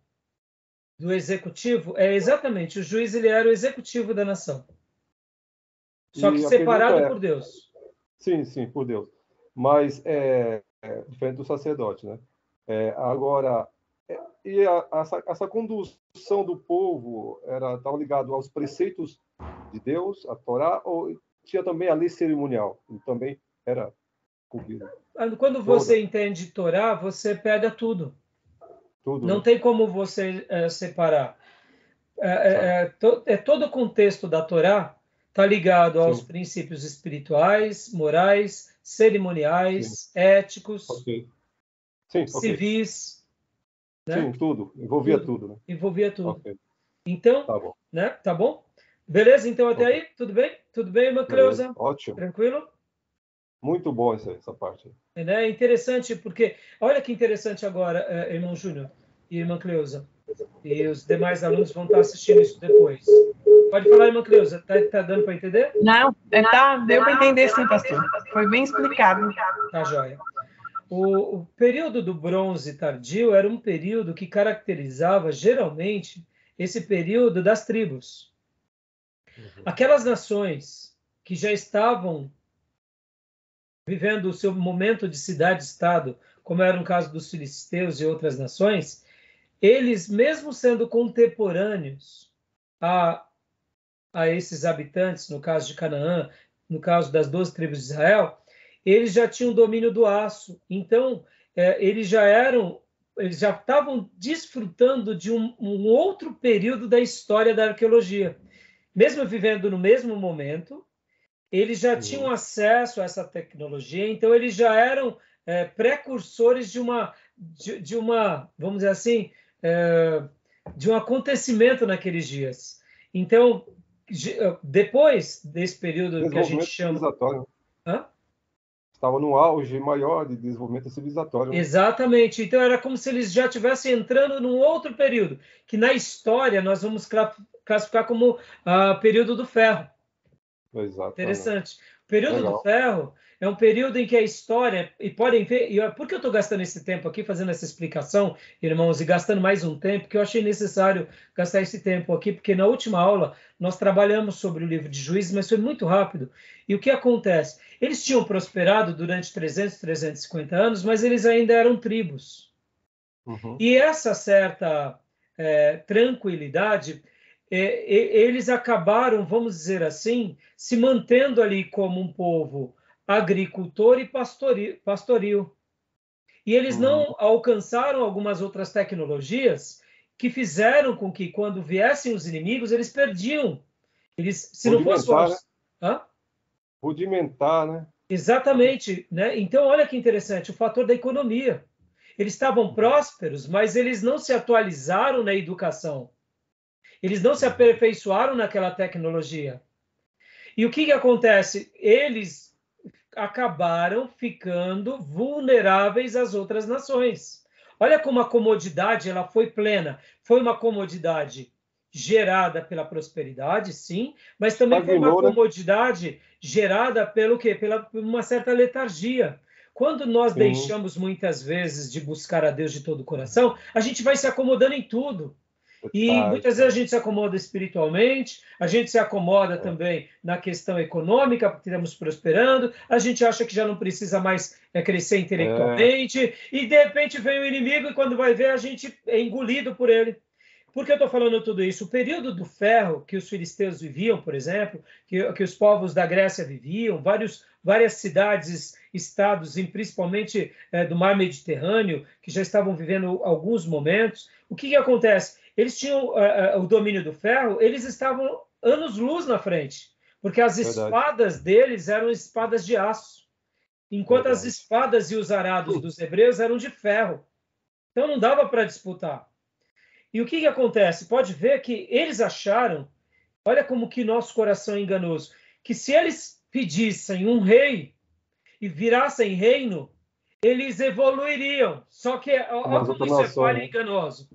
do executivo é exatamente, o juiz ele era o executivo da nação. Só que separado por Deus. Sim, por Deus. Mas diferente do sacerdote, né? Agora, essa condução do povo estava ligado aos preceitos de Deus, a Torá, ou tinha também a lei cerimonial? E também era cumprido. Quando você entende Torá, você pega tudo. Não tem como você separar. Todo o contexto da Torá está ligado aos princípios espirituais, morais, cerimoniais, éticos, civis. Né? Sim, tudo. Envolvia tudo. Né? Envolvia tudo. Então, tá bom. Né? Tá bom? Beleza? Então, até aí? Tudo bem? Tudo bem, irmã Cleusa? Ótimo. Tranquilo? Muito bom essa parte. É interessante, porque... Olha que interessante agora, irmão Júnior e irmã Cleusa. E os demais alunos vão estar assistindo isso depois. Pode falar, irmã Cleusa. Tá dando para entender? Não, deu para entender sim, pastor. Foi bem explicado. Tá, joia. O período do bronze tardio era um período que caracterizava, geralmente, esse período das tribos. Aquelas nações que já estavam vivendo o seu momento de cidade-estado, como era o caso dos filisteus e outras nações, eles, mesmo sendo contemporâneos a esses habitantes, no caso de Canaã, no caso das 12 tribos de Israel, eles já tinham domínio do aço. Então, eles já estavam desfrutando de um outro período da história da arqueologia. Mesmo vivendo no mesmo momento, eles já tinham acesso a essa tecnologia, então eles já eram precursores de uma, vamos dizer assim, de um acontecimento naqueles dias. Então, depois desse período que a gente chama... Hã? Estava no auge maior de desenvolvimento civilizatório. Exatamente. Então, era como se eles já estivessem entrando num outro período, que na história nós vamos classificar como período do ferro. Exatamente. Interessante. O período do ferro é um período em que a história, e podem ver, por que eu estou gastando esse tempo aqui, fazendo essa explicação, irmãos, e gastando mais um tempo, que eu achei necessário gastar esse tempo aqui, porque na última aula nós trabalhamos sobre o livro de Juízes, mas foi muito rápido. E o que acontece? Eles tinham prosperado durante 300, 350 anos, mas eles ainda eram tribos. E essa certa tranquilidade... eles acabaram, vamos dizer assim, se mantendo ali como um povo agricultor e pastoril. E eles não alcançaram algumas outras tecnologias que fizeram com que, quando viessem os inimigos, eles perdiam. Se não fosse rudimentar, né? Exatamente, né? Então, olha que interessante, o fator da economia. Eles estavam prósperos, mas eles não se atualizaram na educação. Eles não se aperfeiçoaram naquela tecnologia. E o que acontece? Eles acabaram ficando vulneráveis às outras nações. Olha como a comodidade ela foi plena. Foi uma comodidade gerada pela prosperidade, sim, mas também foi uma comodidade gerada pelo quê? Pela uma certa letargia. Quando nós deixamos muitas vezes de buscar a Deus de todo o coração, a gente vai se acomodando em tudo. E muitas vezes a gente se acomoda espiritualmente, a gente se acomoda também na questão econômica, porque estamos prosperando, a gente acha que já não precisa mais crescer intelectualmente, e de repente vem o inimigo e quando vai ver a gente é engolido por ele. Por que eu estou falando tudo isso? O período do ferro que os filisteus viviam, por exemplo, que os povos da Grécia viviam, várias cidades, estados, principalmente do mar Mediterrâneo, que já estavam vivendo alguns momentos, o que acontece? Eles tinham o domínio do ferro, eles estavam anos-luz na frente, porque as espadas deles eram espadas de aço, enquanto as espadas e os arados dos hebreus eram de ferro. Então não dava para disputar. E o que acontece? Pode ver que eles acharam, olha como que nosso coração é enganoso, que se eles pedissem um rei e virassem reino, eles evoluiriam. Só que, olha como isso é falho e enganoso.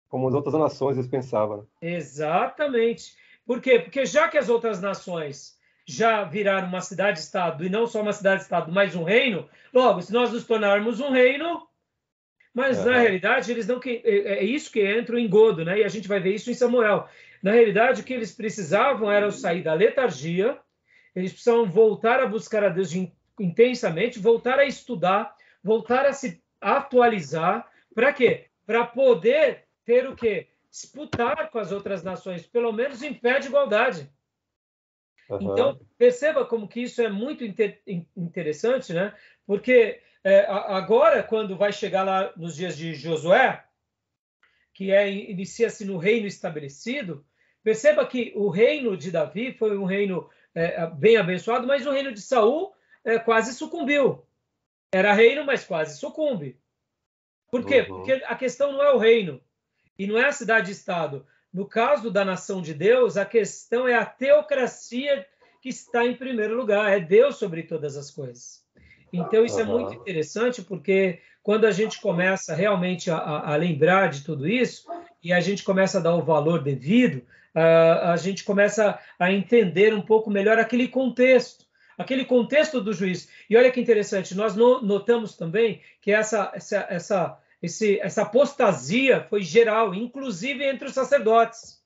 Como as outras nações eles pensavam. Exatamente. Por quê? Porque já que as outras nações já viraram uma cidade-estado, e não só uma cidade-estado, mas um reino, logo, se nós nos tornarmos um reino, mas na realidade eles não... É isso que entra o engodo, né? E a gente vai ver isso em Samuel. Na realidade, o que eles precisavam era sair da letargia, eles precisavam voltar a buscar a Deus intensamente, voltar a estudar, voltar a se atualizar. Para quê? Para poder ter o quê? Disputar com as outras nações, pelo menos em pé de igualdade. Então, perceba como que isso é muito interessante, né? Porque agora, quando vai chegar lá nos dias de Josué, que inicia-se no reino estabelecido, perceba que o reino de Davi foi um reino bem abençoado, mas o reino de Saul quase sucumbiu. Era reino, mas quase sucumbe. Por quê? Porque a questão não é o reino e não é a cidade-estado. No caso da nação de Deus, a questão é a teocracia que está em primeiro lugar. É Deus sobre todas as coisas. Então, isso é muito interessante, porque quando a gente começa realmente a lembrar de tudo isso, e a gente começa a dar o valor devido, a gente começa a entender um pouco melhor aquele contexto do juiz. E olha que interessante, nós notamos também que essa apostasia foi geral, inclusive entre os sacerdotes,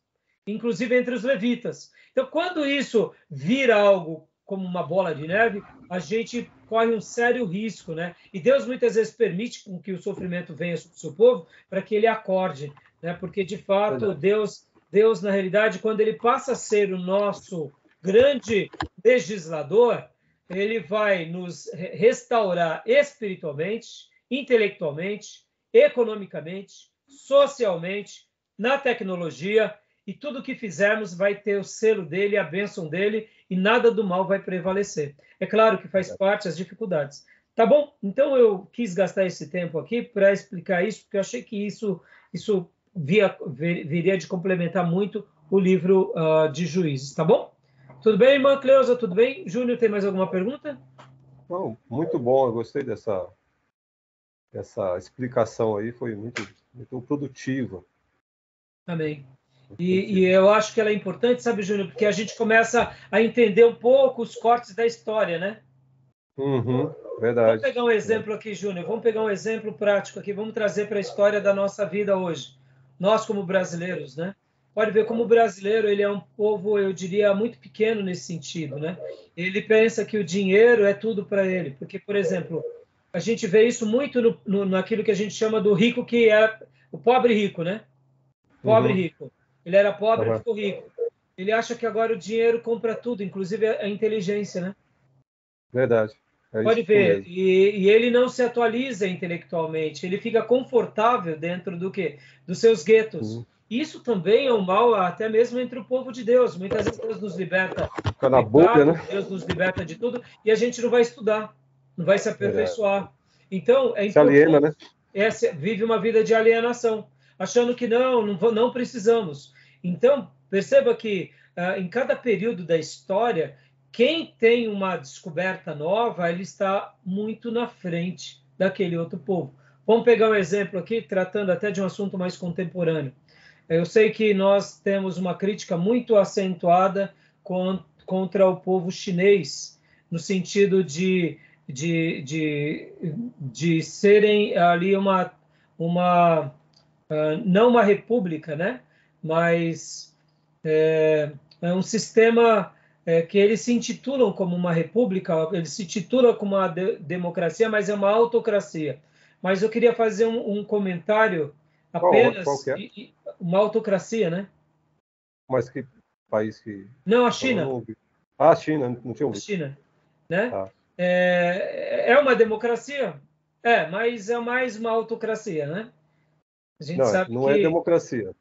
inclusive entre os levitas. Então, quando isso vira algo como uma bola de neve, a gente corre um sério risco, né? E Deus muitas vezes permite com que o sofrimento venha sobre o seu povo para que ele acorde, né? Porque, de fato, Deus, na realidade, quando ele passa a ser o nosso grande legislador, ele vai nos restaurar espiritualmente, intelectualmente, economicamente, socialmente, na tecnologia, e tudo que fizermos vai ter o selo dele, a bênção dele, e nada do mal vai prevalecer. É claro que faz parte as dificuldades. Tá bom? Então eu quis gastar esse tempo aqui para explicar isso, porque eu achei que isso viria de complementar muito o livro de Juízes. Tá bom? Tudo bem, irmã Cleusa? Tudo bem? Júnior, tem mais alguma pergunta? Bom, muito bom, eu gostei dessa explicação aí, foi muito, muito produtiva. Amém. E eu acho que ela é importante, sabe, Júnior, porque a gente começa a entender um pouco os cortes da história, né? Verdade. Vamos pegar um exemplo aqui, Júnior. Vamos pegar um exemplo prático aqui. Vamos trazer para a história da nossa vida hoje. Nós, como brasileiros, né? Pode ver como o brasileiro, ele é um povo, eu diria, muito pequeno nesse sentido, né? Ele pensa que o dinheiro é tudo para ele. Porque, por exemplo, a gente vê isso muito naquilo que a gente chama do rico, que é o pobre rico, né? Pobre rico. Ele era pobre e ficou rico. Ele acha que agora o dinheiro compra tudo, inclusive a inteligência, né? Verdade. Pode ver. E ele não se atualiza intelectualmente. Ele fica confortável dentro do quê? Dos seus guetos. Isso também é um mal até mesmo entre o povo de Deus. Muitas vezes Deus nos liberta Fica na bolha, né? Deus nos liberta de tudo e a gente não vai estudar, não vai se aperfeiçoar. Então, é importante. Se aliena, né? Vive uma vida de alienação, achando que não precisamos. Então, perceba que em cada período da história, quem tem uma descoberta nova, ele está muito na frente daquele outro povo. Vamos pegar um exemplo aqui, tratando até de um assunto mais contemporâneo. Eu sei que nós temos uma crítica muito acentuada contra o povo chinês, no sentido de serem ali não uma república, né? Mas é um sistema que eles se intitulam como uma república, eles se titulam como uma democracia, mas é uma autocracia. Mas eu queria fazer um comentário apenas... Qual que é? Uma autocracia, né? Mas que país que... Não, a China. A China, não tinha ouvido. A China, né? Ah. É uma democracia? Mas é mais uma autocracia, né? A gente sabe não é democracia.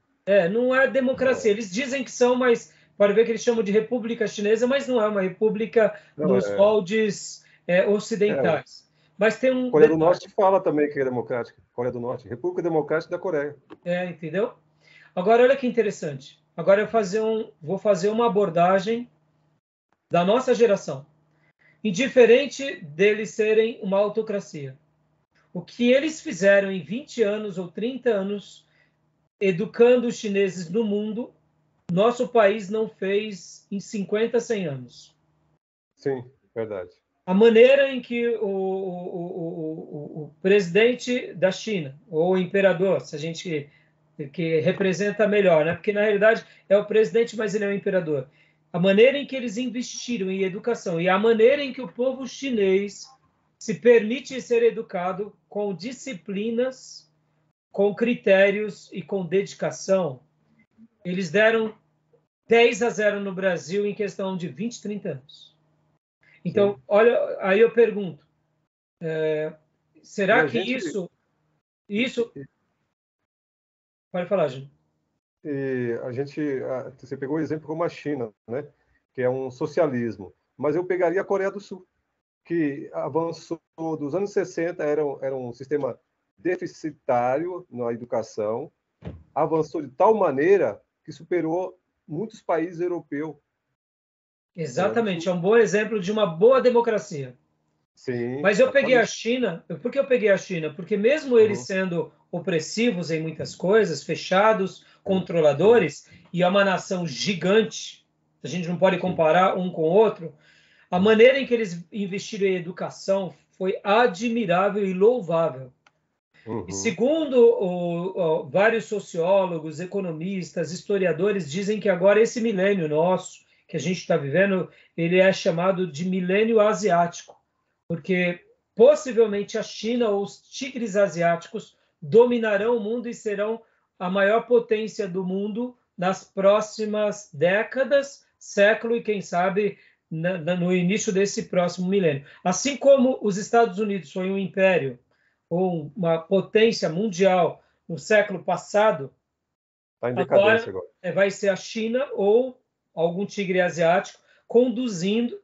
Não é democracia. Eles dizem que são, mas pode ver que eles chamam de República Chinesa, mas não é uma república nos moldes ocidentais. Mas tem um... Coreia do Norte fala também que é democrática. Coreia do Norte, República Democrática da Coreia. Entendeu? Agora, olha que interessante. Agora eu vou fazer uma abordagem da nossa geração. Indiferente deles serem uma autocracia. O que eles fizeram em 20 anos ou 30 anos, educando os chineses no mundo, nosso país não fez em 50, 100 anos. Sim, verdade. A maneira em que o presidente da China, ou o imperador, se a gente que representa melhor, né? Porque na realidade é o presidente, mas ele é o imperador. A maneira em que eles investiram em educação e a maneira em que o povo chinês se permite ser educado com disciplinas, com critérios e com dedicação, eles deram 10-0 no Brasil em questão de 20, 30 anos. Então, olha, aí eu pergunto, será que isso... Pode falar, Júlio. E você pegou o exemplo como a China, né? Que é um socialismo. Mas eu pegaria a Coreia do Sul, que avançou dos anos 60, era um sistema deficitário na educação, avançou de tal maneira que superou muitos países europeus. Exatamente, é um bom exemplo de uma boa democracia. Sim. Mas eu peguei a China, por que eu peguei a China? Porque mesmo eles sendo opressivos em muitas coisas, fechados, controladores, e é uma nação gigante, a gente não pode comparar um com o outro, a maneira em que eles investiram em educação foi admirável e louvável. E segundo vários sociólogos, economistas, historiadores, dizem que agora esse milênio nosso, que a gente está vivendo, ele é chamado de milênio asiático, porque possivelmente a China ou os tigres asiáticos dominarão o mundo e serão a maior potência do mundo nas próximas décadas, século e, quem sabe, no início desse próximo milênio. Assim como os Estados Unidos foi um império ou uma potência mundial no século passado, tá em decadência agora. Vai ser a China ou algum tigre asiático conduzindo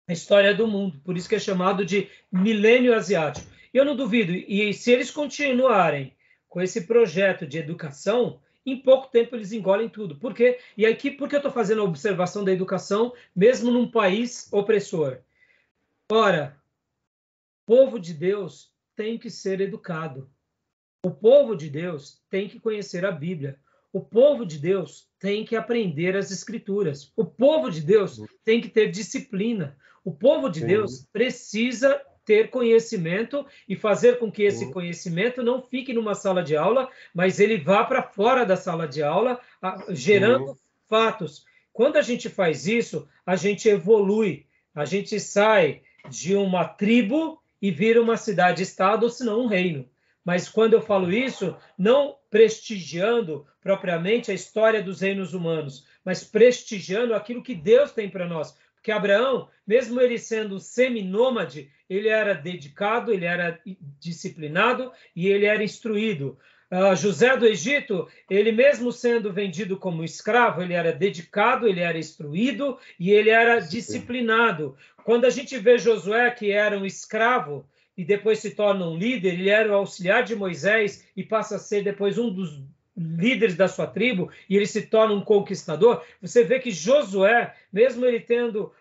a história do mundo. Por isso que é chamado de milênio asiático. E eu não duvido, e se eles continuarem com esse projeto de educação, em pouco tempo eles engolem tudo. Por quê? E aqui, por que eu estou fazendo a observação da educação, mesmo num país opressor? Ora, o povo de Deus tem que ser educado. O povo de Deus tem que conhecer a Bíblia. O povo de Deus tem que aprender as Escrituras. O povo de Deus tem que ter disciplina. O povo de Deus precisa ter conhecimento e fazer com que esse conhecimento não fique numa sala de aula, mas ele vá para fora da sala de aula, gerando fatos. Quando a gente faz isso, a gente evolui. A gente sai de uma tribo e vira uma cidade-estado, ou senão um reino. Mas quando eu falo isso, não prestigiando propriamente a história dos reinos humanos, mas prestigiando aquilo que Deus tem para nós. Porque Abraão, mesmo ele sendo seminômade, ele era dedicado, ele era disciplinado e ele era instruído. José do Egito, ele mesmo sendo vendido como escravo, ele era dedicado, ele era instruído e ele era disciplinado. Quando a gente vê Josué, que era um escravo, e depois se torna um líder, ele era o auxiliar de Moisés e passa a ser depois um dos líderes da sua tribo, e ele se torna um conquistador. Você vê que Josué, mesmo ele tendo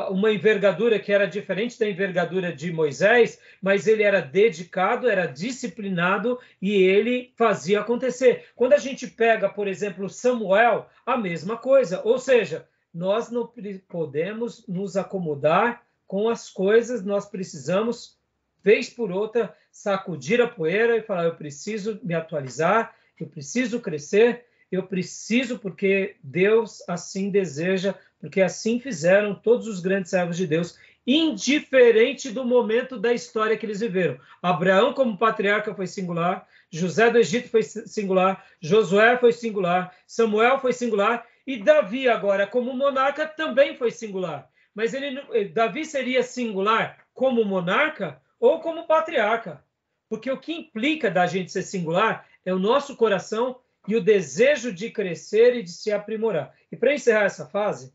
uma envergadura que era diferente da envergadura de Moisés, mas ele era dedicado, era disciplinado e ele fazia acontecer. Quando a gente pega, por exemplo, Samuel, a mesma coisa. Ou seja, nós não podemos nos acomodar com as coisas, nós precisamos, vez por outra, sacudir a poeira e falar: eu preciso me atualizar, eu preciso crescer, eu preciso, porque Deus assim deseja, porque assim fizeram todos os grandes servos de Deus, indiferente do momento da história que eles viveram. Abraão, como patriarca, foi singular, José do Egito foi singular, Josué foi singular, Samuel foi singular, e Davi, agora, como monarca, também foi singular. Mas Davi seria singular como monarca ou como patriarca? Porque o que implica da gente ser singular é o nosso coração e o desejo de crescer e de se aprimorar. E para encerrar essa fase,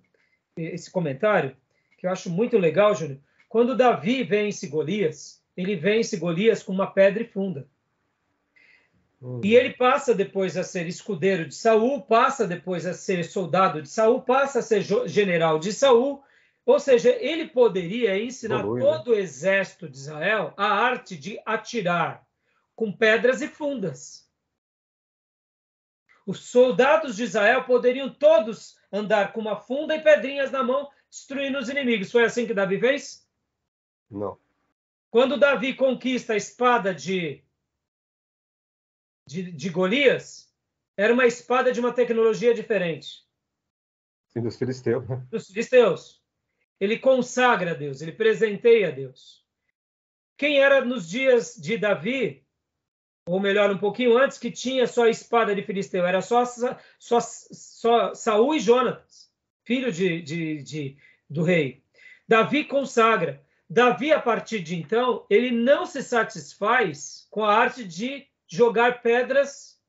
esse comentário, que eu acho muito legal, Júnior, quando Davi vence Golias, ele vence Golias com uma pedra e funda. E ele passa depois a ser escudeiro de Saul, passa depois a ser soldado de Saul, passa a ser general de Saul. Ou seja, ele poderia ensinar todo o exército de Israel a arte de atirar com pedras e fundas. Os soldados de Israel poderiam todos andar com uma funda e pedrinhas na mão, destruindo os inimigos. Foi assim que Davi fez? Não. Quando Davi conquista a espada de Golias, era uma espada de uma tecnologia diferente. Sim, dos filisteus. Dos filisteus. Ele consagra a Deus, ele presenteia a Deus. Quem era nos dias de Davi, ou melhor, um pouquinho antes, que tinha só a espada de filisteu? Era só Saul e Jonatas, filho do rei. Davi consagra. Davi, a partir de então, ele não se satisfaz com a arte de jogar pedras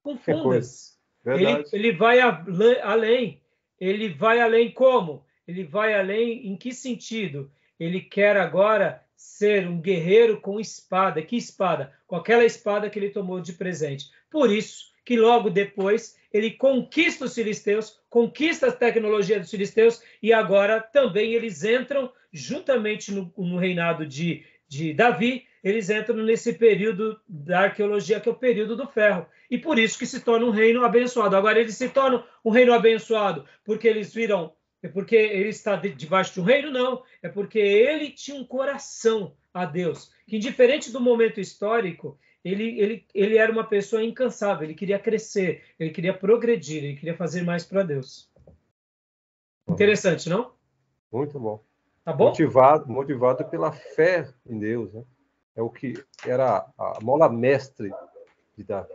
com fundas. Ele vai além. Ele vai além como? Ele vai além em que sentido? Ele quer agora ser um guerreiro com espada. Que espada? Com aquela espada que ele tomou de presente. Por isso que logo depois ele conquista os filisteus, conquista a tecnologia dos filisteus, e agora também eles entram juntamente no reinado de Davi, eles entram nesse período da arqueologia, que é o período do ferro. E por isso que se torna um reino abençoado. Agora, eles se tornam um reino abençoado porque eles viram... É porque ele está debaixo de um reino? Não. É porque ele tinha um coração a Deus. Que, indiferente do momento histórico, ele era uma pessoa incansável. Ele queria crescer, ele queria progredir, ele queria fazer mais para Deus. Interessante, não? Muito bom. Tá bom? Motivado pela fé em Deus, né? É o que era a mola mestre de Davi.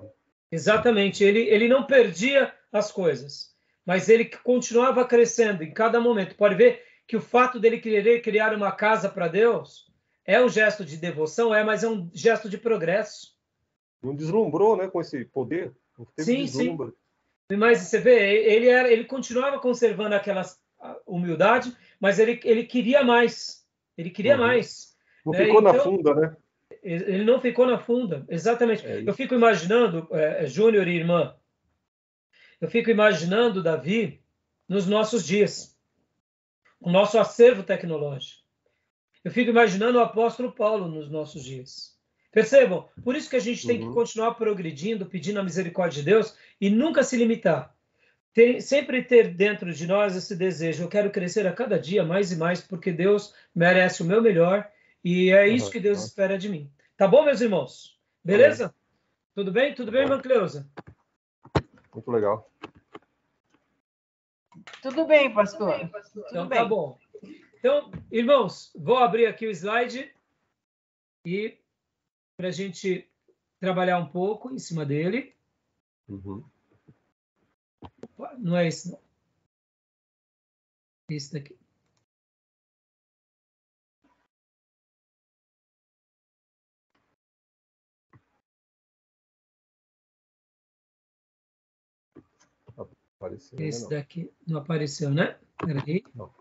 Exatamente. Ele não perdia as coisas, mas ele continuava crescendo em cada momento. Pode ver que o fato dele querer criar uma casa para Deus é um gesto de devoção, mas é um gesto de progresso. Não deslumbrou, né, com esse poder? Não teve deslumbre. Sim. Mas você vê, ele continuava conservando aquela humildade, mas ele queria mais. Ele queria mais. Não ficou na funda, né? Ele não ficou na funda, exatamente. Eu fico imaginando, Júnior e irmã, eu fico imaginando Davi nos nossos dias, o nosso acervo tecnológico. Eu fico imaginando o apóstolo Paulo nos nossos dias. Percebam? Por isso que a gente tem que continuar progredindo, pedindo a misericórdia de Deus e nunca se limitar. Sempre ter dentro de nós esse desejo. Eu quero crescer a cada dia mais e mais, porque Deus merece o meu melhor e é isso que Deus espera de mim. Tá bom, meus irmãos? Beleza? Tudo bem? Tudo bem, irmã Cleusa? Muito legal. Tudo bem, pastor. Então, tá bom. Então, irmãos, vou abrir aqui o slide e para a gente trabalhar um pouco em cima dele. Opa, não é esse, não. Esse daqui. Apareceu, esse não. daqui não apareceu, né? Peraí. Não.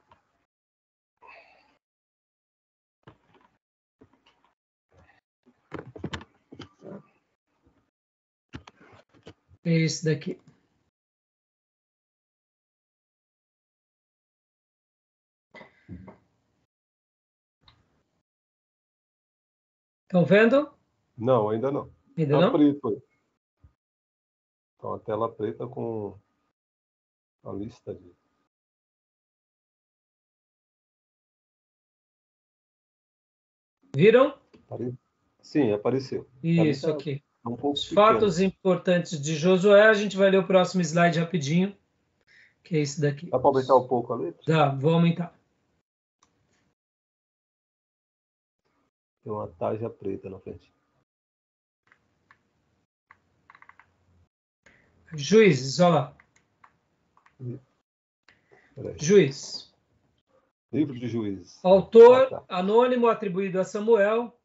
É esse daqui. Estão vendo? Não, ainda não. Ainda não? Preto. Então, a tela preta com a lista de... Viram? Sim, apareceu. Isso aqui. Um pouco Os fatos importantes de Josué, a gente vai ler o próximo slide rapidinho, que é esse daqui. Dá para aumentar um pouco a letra? Dá, vou aumentar. Tem uma tarja preta na frente. Juízes, olha lá. Juiz. Livro de Juízes. Autor anônimo atribuído a Samuel.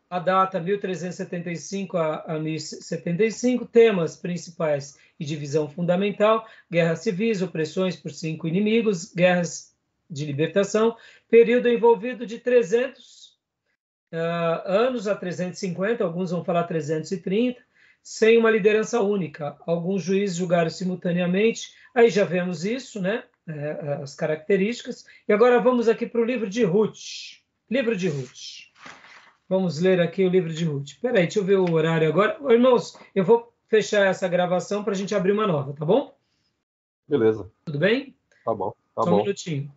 A data 1375 a 1075. Temas principais e divisão fundamental: guerras civis, opressões por 5 inimigos, guerras de libertação. Período envolvido de 300 anos a 350, alguns vão falar 330, sem uma liderança única. Alguns juízes julgaram simultaneamente. Aí já vemos isso, né? As características. E agora vamos aqui para o livro de Ruth. Livro de Ruth. Vamos ler aqui o livro de Ruth. Espera aí, deixa eu ver o horário agora. Irmãos, eu vou fechar essa gravação para a gente abrir uma nova, tá bom? Beleza. Tudo bem? Tá bom. Só um minutinho.